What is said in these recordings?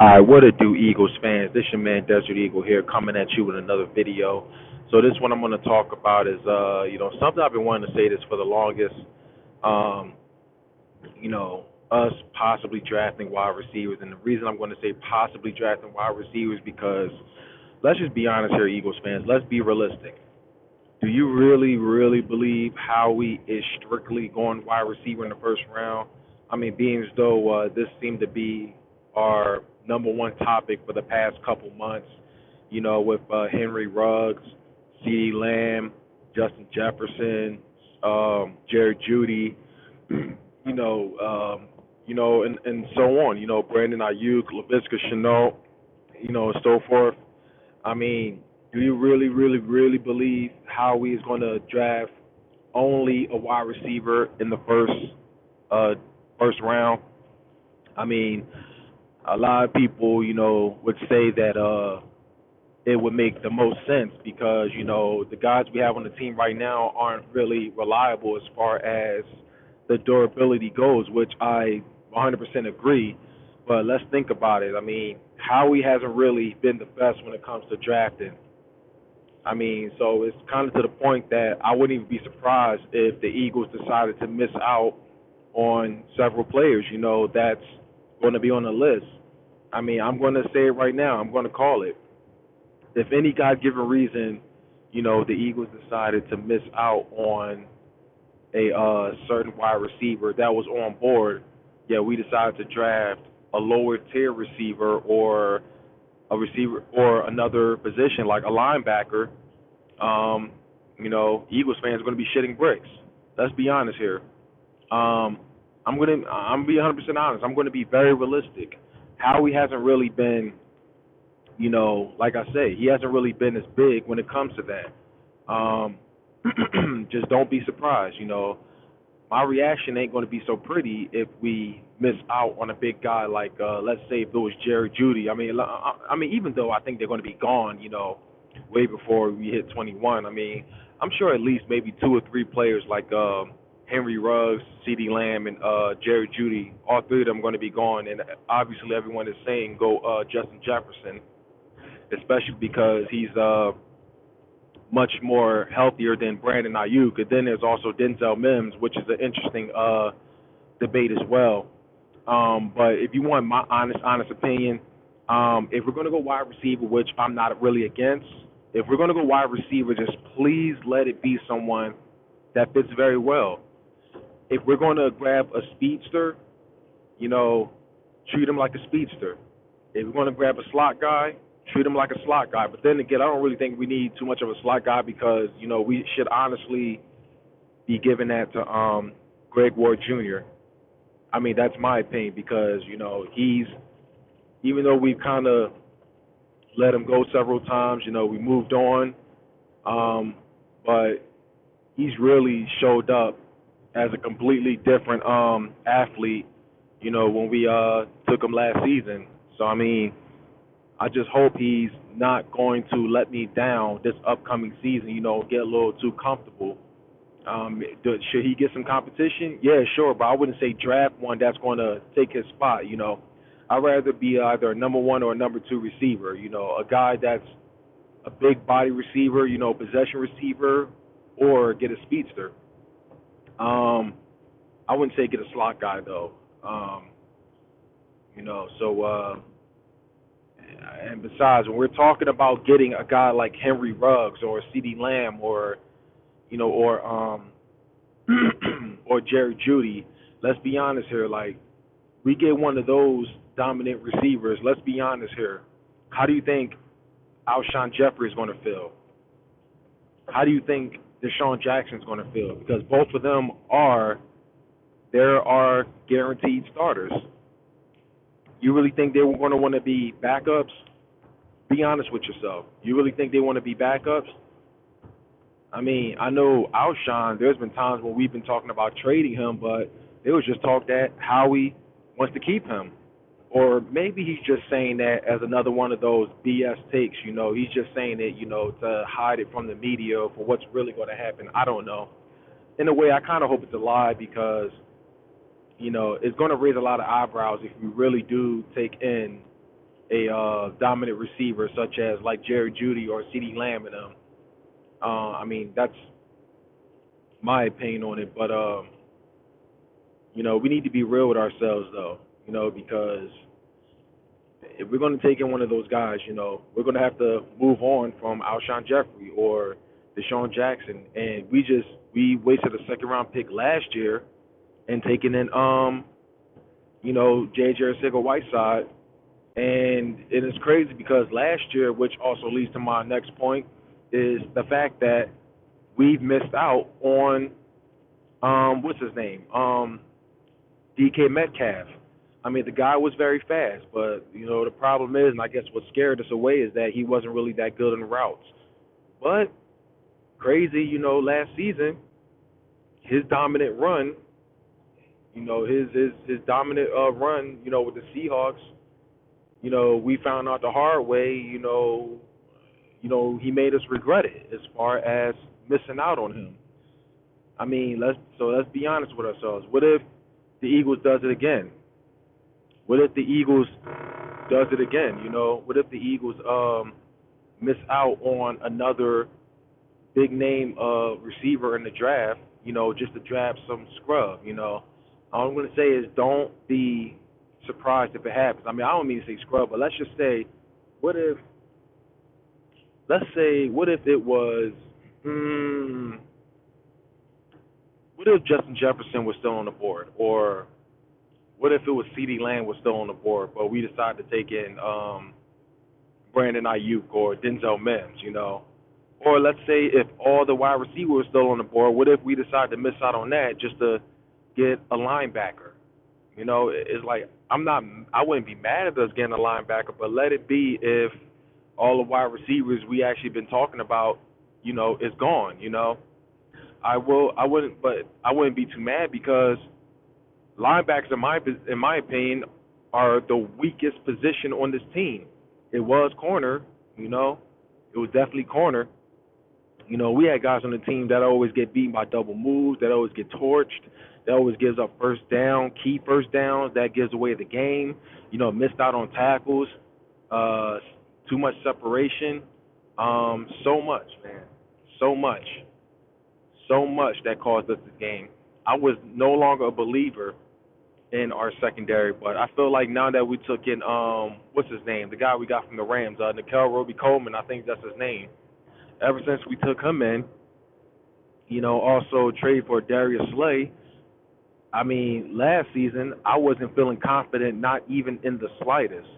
All right, what it do, Eagles fans? This your man Desert Eagle here, coming at you with another video. So this one I'm going to talk about is, something I've been wanting to say this for the longest. Um, us possibly drafting wide receivers, and the reason I'm going to say possibly drafting wide receivers because let's just be honest here, Eagles fans. Let's be realistic. Do you really, really believe Howie is strictly going wide receiver in the first round? I mean, being as though this seemed to be our number one topic for the past couple months, with Henry Ruggs, CeeDee Lamb, Justin Jefferson, Jerry Judy, and so on. Brandon Ayuk, Laviska Shenault, and so forth. I mean, do you really, really, really believe Howie is going to draft only a wide receiver in the first round? I mean, a lot of people, would say that it would make the most sense because the guys we have on the team right now aren't really reliable as far as the durability goes, which I 100% agree. But let's think about it. I mean, Howie hasn't really been the best when it comes to drafting. I mean, so it's kind of to the point that I wouldn't even be surprised if the Eagles decided to miss out on several players, that's going to be on the list. I mean, I'm going to say it right now. I'm going to call it. If any God given reason, the Eagles decided to miss out on a certain wide receiver that was on board, yeah, we decided to draft a lower tier receiver or a receiver or another position like a linebacker, Eagles fans are going to be shitting bricks. Let's be honest here. I'm be 100% honest. I'm going to be very realistic. Howie hasn't really been, like I say, he hasn't really been as big when it comes to that. Just don't be surprised. My reaction ain't going to be so pretty if we miss out on a big guy like, let's say, if it was Jerry Judy. I mean, even though I think they're going to be gone, way before we hit 21. I mean, I'm sure at least maybe two or three players like Henry Ruggs, CeeDee Lamb, and Jerry Judy. All three of them are going to be gone, and obviously everyone is saying go Justin Jefferson, especially because he's much more healthier than Brandon Ayuk. And then there's also Denzel Mims, which is an interesting debate as well. But if you want my honest opinion, if we're going to go wide receiver, which I'm not really against, if we're going to go wide receiver, just please let it be someone that fits very well. If we're going to grab a speedster, treat him like a speedster. If we're going to grab a slot guy, treat him like a slot guy. But then again, I don't really think we need too much of a slot guy because, we should honestly be giving that to Greg Ward Jr. I mean, that's my opinion because, he's, even though we've kind of let him go several times, we moved on, but he's really showed up as a completely different athlete, when we took him last season. So, I mean, I just hope he's not going to let me down this upcoming season, get a little too comfortable. Should he get some competition? Yeah, sure, but I wouldn't say draft one that's going to take his spot, I'd rather be either a number one or a number two receiver, a guy that's a big body receiver, possession receiver, or get a speedster. I wouldn't say get a slot guy, though. So and besides, when we're talking about getting a guy like Henry Ruggs or CeeDee Lamb or or Jerry Judy, let's be honest here. Like, we get one of those dominant receivers. Let's be honest here. How do you think Alshon Jeffrey is going to feel? How do you think Deshaun Jackson is going to feel? Because both of them there are guaranteed starters. You really think they were going to want to be backups? Be honest with yourself. You really think they want to be backups? I mean, I know Alshon, there's been times when we've been talking about trading him, but there was just talk that Howie wants to keep him. Or maybe he's just saying that as another one of those BS takes, He's just saying it, to hide it from the media for what's really going to happen. I don't know. In a way, I kind of hope it's a lie because, it's going to raise a lot of eyebrows if we really do take in a dominant receiver such as like Jerry Judy or CeeDee Lamb and them. I mean, that's my opinion on it. But we need to be real with ourselves though. Because if we're going to take in one of those guys, we're going to have to move on from Alshon Jeffrey or Deshaun Jackson. And we wasted a second round pick last year and taking in J.J. Arcega-Whiteside. And it is crazy because last year, which also leads to my next point, is the fact that we've missed out on what's his name? DK Metcalf. I mean, the guy was very fast, but the problem is, and I guess what scared us away is that he wasn't really that good in routes. But crazy, last season, his dominant run, his dominant run, with the Seahawks, we found out the hard way, he made us regret it as far as missing out on him. I mean, let's be honest with ourselves. What if the Eagles does it again? What if the Eagles does it again? What if the Eagles miss out on another big name receiver in the draft? Just to draft some scrub. All I'm going to say is don't be surprised if it happens. I mean, I don't mean to say scrub, but let's just say, what if it was, what if Justin Jefferson was still on the board, or what if it was CeeDee Lamb was still on the board, but we decided to take in Brandon Ayuk or Denzel Mims, Or let's say if all the wide receivers were still on the board, what if we decided to miss out on that just to get a linebacker? It's like I wouldn't be mad at us getting a linebacker, but let it be if all the wide receivers we actually been talking about, is gone. I wouldn't be too mad because linebackers, in my opinion, are the weakest position on this team. It was corner, it was definitely corner. We had guys on the team that always get beaten by double moves, that always get torched, that always gives up key first downs, that gives away the game, missed out on tackles, too much separation, so much, man, so much that caused us this game. I was no longer a believer in our secondary, but I feel like now that we took in, what's his name, the guy we got from the Rams, Nikel Roby-Coleman, I think that's his name. Ever since we took him in, also trade for Darius Slay. I mean, last season, I wasn't feeling confident, not even in the slightest.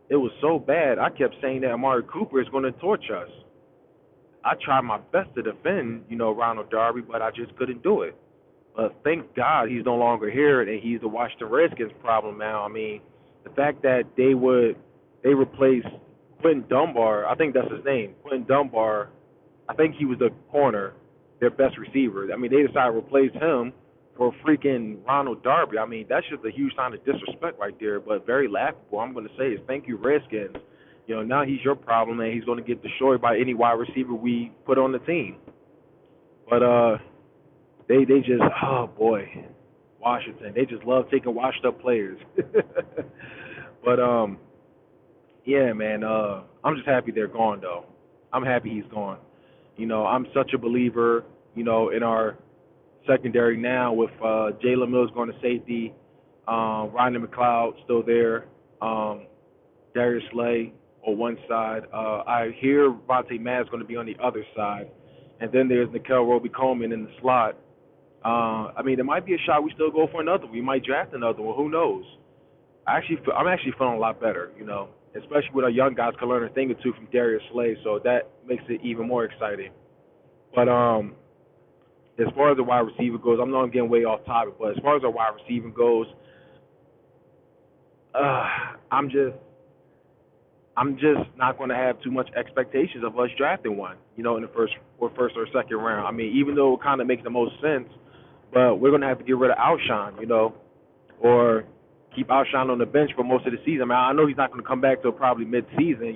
It was so bad, I kept saying that Amari Cooper is going to torch us. I tried my best to defend, Ronald Darby, but I just couldn't do it. But thank God he's no longer here, and he's the Washington Redskins problem now. I mean, the fact that they replaced Quentin Dunbar, I think that's his name, Quentin Dunbar. I think he was the corner, their best receiver. I mean, they decided to replace him for freaking Ronald Darby. I mean, that's just a huge sign of disrespect right there, but very laughable. I'm going to say is thank you, Redskins. Now he's your problem, and he's going to get destroyed by any wide receiver we put on the team. But they just, oh boy, Washington. They just love taking washed up players. But yeah, man. I'm just happy they're gone, though. I'm happy he's gone. I'm such a believer, in our secondary now with Jalen Mills going to safety, Rodney McLeod still there, Darius Slay on one side. I hear Vontae Maddox going to be on the other side. And then there's Nikel Roby-Coleman in the slot. I mean, there might be a shot we still go for another one. We might draft another one. Who knows? I'm actually feeling a lot better, especially with our young guys can learn a thing or two from Darius Slay, so that makes it even more exciting. But as far as the wide receiver goes, I'm not getting way off topic, but as far as our wide receiver goes, I'm just not going to have too much expectations of us drafting one, in the first or second round. I mean, even though it kind of makes the most sense, but we're going to have to get rid of Alshon, or keep Alshon on the bench for most of the season. I mean, I know he's not going to come back till probably mid-season,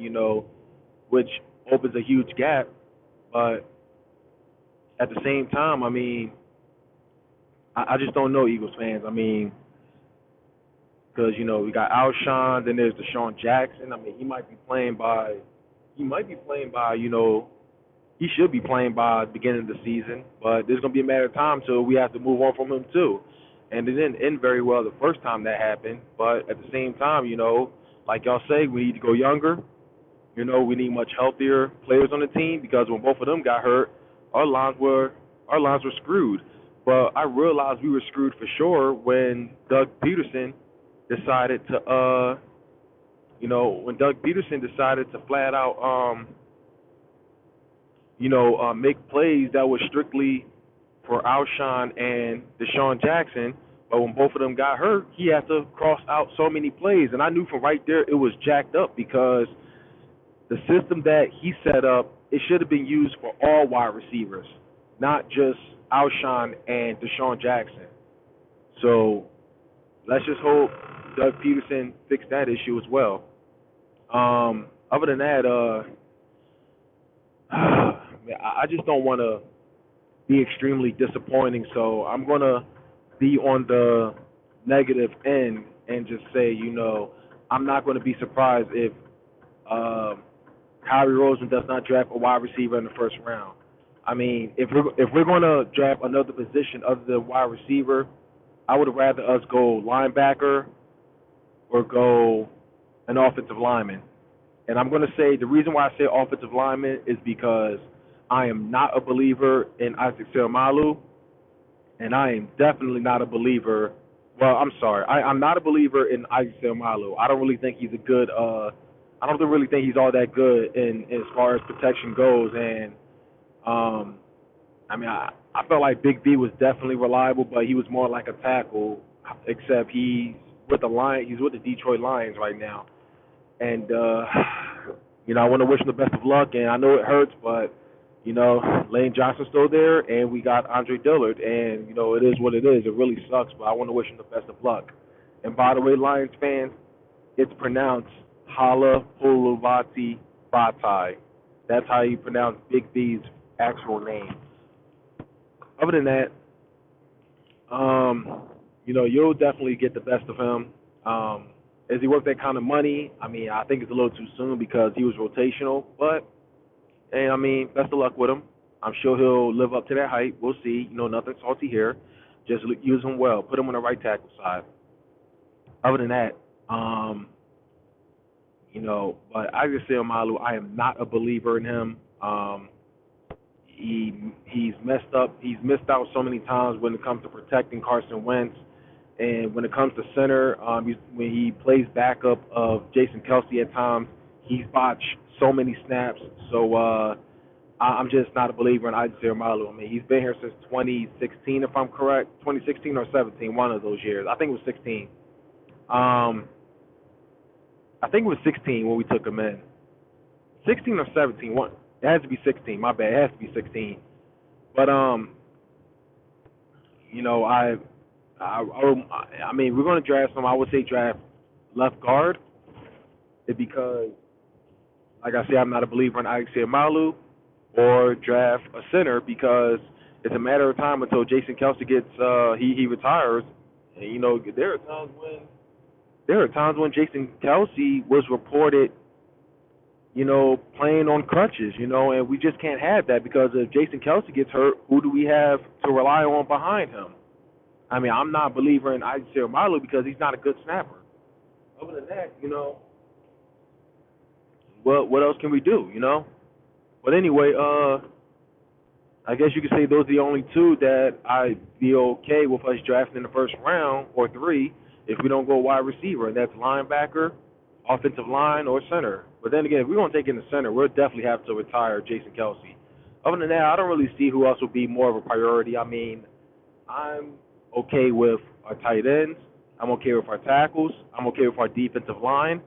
which opens a huge gap. But at the same time, I mean, I just don't know, Eagles fans. I mean, because we got Alshon, then there's Deshaun Jackson. I mean, he might be playing by, he should be playing by the beginning of the season, but there's gonna be a matter of time till we have to move on from him too. And it didn't end very well the first time that happened, but at the same time, like y'all say, we need to go younger. We need much healthier players on the team because when both of them got hurt, our lines were screwed. But I realized we were screwed for sure when Doug Peterson decided to flat out make plays that was strictly for Alshon and Deshaun Jackson. But when both of them got hurt, he had to cross out so many plays, and I knew from right there it was jacked up because the system that he set up, it should have been used for all wide receivers, not just Alshon and Deshaun Jackson. So let's just hope Doug Peterson fixed that issue as well. Other than that, I just don't want to be extremely disappointing, so I'm going to be on the negative end and just say, I'm not going to be surprised if Kyrie Rosen does not draft a wide receiver in the first round. I mean, if we're going to draft another position other than wide receiver, I would rather us go linebacker or go an offensive lineman. And I'm going to say the reason why I say offensive lineman is because I am not a believer in Isaac Seumalo, and I am definitely not a believer. Well, I'm sorry, I'm not a believer in Isaac Seumalo. I don't really think he's a good. I don't really think he's all that good in as far as protection goes. And I felt like Big V was definitely reliable, but he was more like a tackle. Except he's with the Detroit Lions right now. And I want to wish him the best of luck. And I know it hurts, but Lane Johnson's still there, and we got Andre Dillard, and it is what it is. It really sucks, but I want to wish him the best of luck. And by the way, Lions fans, it's pronounced Hala Pulavati Batai. That's how you pronounce Big V's actual name. Other than that, you'll definitely get the best of him. Is he worth that kind of money? I mean, I think it's a little too soon because he was rotational, but hey, best of luck with him. I'm sure he'll live up to that hype. We'll see. Nothing salty here. Just use him well. Put him on the right tackle side. Other than that, but Isaac Seumalo, I am not a believer in him. He's messed up. He's missed out so many times when it comes to protecting Carson Wentz. And when it comes to center, when he plays backup of Jason Kelce at times, he's botched so many snaps. So I'm just not a believer in Isaac Seumalo. I mean, he's been here since 2016, if I'm correct. 2016 or 17, one of those years. I think it was 16. I think it was 16 when we took him in. 16 or 17. One. It has to be 16. My bad. It has to be 16. But we're going to draft some. I would say draft left guard, because, like I said, I'm not a believer in Isaac Seumalo, or draft a center because it's a matter of time until Jason Kelce gets he retires. And there are times when Jason Kelce was reported playing on crutches, and we just can't have that because if Jason Kelce gets hurt, who do we have to rely on behind him? I mean, I'm not a believer in Isaac Seumalo because he's not a good snapper. Other than that, what else can we do, But anyway, I guess you could say those are the only two that I'd be okay with us drafting in the first round, or three, if we don't go wide receiver, and that's linebacker, offensive line, or center. But then again, if we're going to take in the center, we'll definitely have to retire Jason Kelce. Other than that, I don't really see who else would be more of a priority. I mean, I'm okay with our tight ends. I'm okay with our tackles. I'm okay with our defensive line.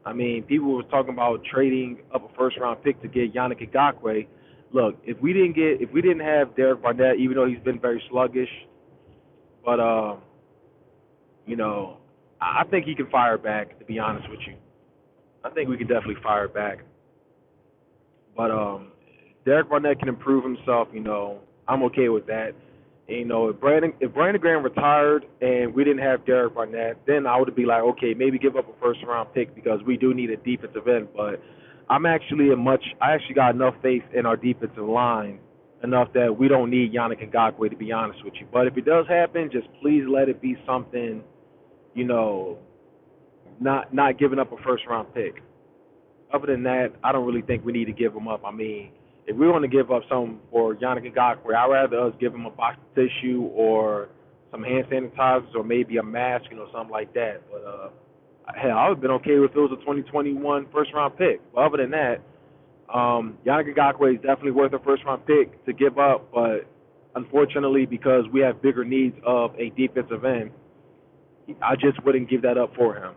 I mean, people were talking about trading up a first-round pick to get Yannick Ngakoue. Look, if we didn't have Derek Barnett, even though he's been very sluggish, but I think he can fire back. To be honest with you, I think we can definitely fire back. But Derek Barnett can improve himself. I'm okay with that. If Brandon Graham retired and we didn't have Derek Barnett, then I would be like, okay, maybe give up a first round pick because we do need a defensive end. But I actually got enough faith in our defensive line enough that we don't need Yannick Ngakoue, to be honest with you. But if it does happen, just please let it be something, you know, not giving up a first round pick. Other than that, I don't really think we need to give him up. I mean, if we want to give up something for Yannick Ngakoue, I'd rather us give him a box of tissue or some hand sanitizers or maybe a mask, something like that. But hell, I would have been okay if it was a 2021 first round pick. But other than that, Yannick Ngakoue is definitely worth a first round pick to give up. But unfortunately, because we have bigger needs of a defensive end, I just wouldn't give that up for him.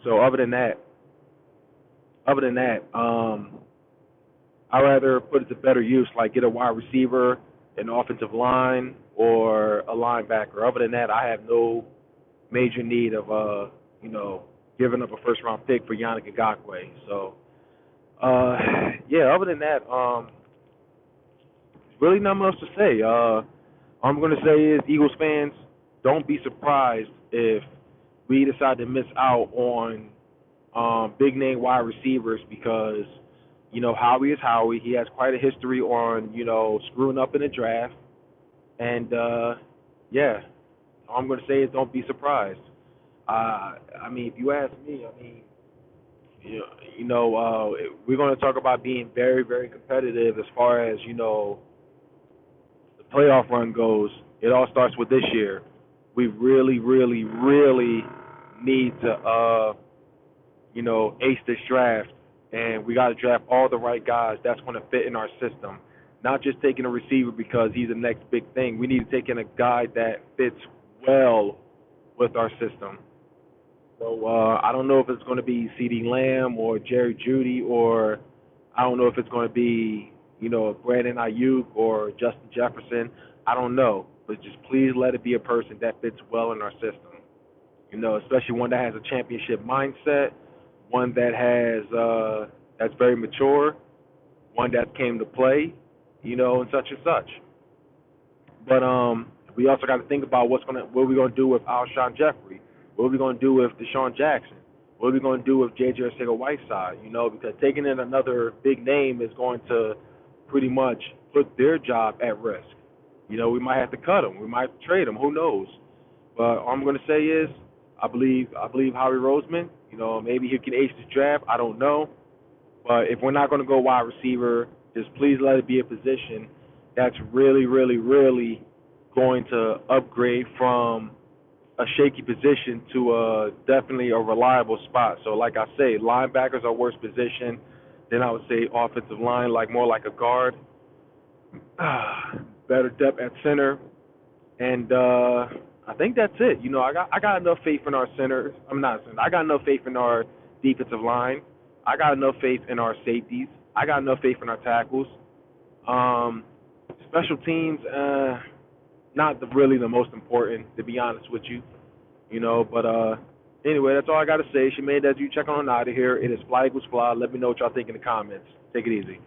So other than that, I'd rather put it to better use, like get a wide receiver, an offensive line, or a linebacker. Other than that, I have no major need of giving up a first round pick for Yannick Ngakoue. So yeah, other than that, really nothing else to say. All I'm gonna say is, Eagles fans, don't be surprised if we decide to miss out on big name wide receivers because Howie is Howie. He has quite a history on screwing up in the draft, and yeah, all I'm going to say is don't be surprised. I mean, if you ask me, I mean, we're going to talk about being very, very competitive as far as the playoff run goes. It all starts with this year. We really, really, really need to ace this draft, and we got to draft all the right guys that's going to fit in our system. Not just taking a receiver because he's the next big thing. We need to take in a guy that fits well with our system. So I don't know if it's going to be CeeDee Lamb or Jerry Jeudy, or I don't know if it's going to be Brandon Ayuk or Justin Jefferson. I don't know, but just please let it be a person that fits well in our system. Especially one that has a championship mindset, one that has that's very mature, one that came to play, and such and such. But we also got to think about what we're gonna do with Alshon Jeffrey, what are we gonna do with Deshaun Jackson, what are we gonna do with J.J. Arcega-Whiteside, because taking in another big name is going to pretty much put their job at risk. We might have to cut them, we might have to trade them, who knows? But all I'm gonna say is, I believe Howie Roseman. Maybe he can ace the draft. I don't know. But if we're not going to go wide receiver, just please let it be a position that's really, really, really going to upgrade from a shaky position to definitely a reliable spot. So like I say, linebackers are worst position. Then I would say offensive line, more like a guard. Better depth at center. And I think that's it. I got enough faith in our centers. I got enough faith in our defensive line. I got enough faith in our safeties. I got enough faith in our tackles. Special teams, not really the most important, to be honest with you. But anyway, that's all I got to say. Shemaine, as you check on out of here, it is Fly Equals Fly. Let me know what y'all think in the comments. Take it easy.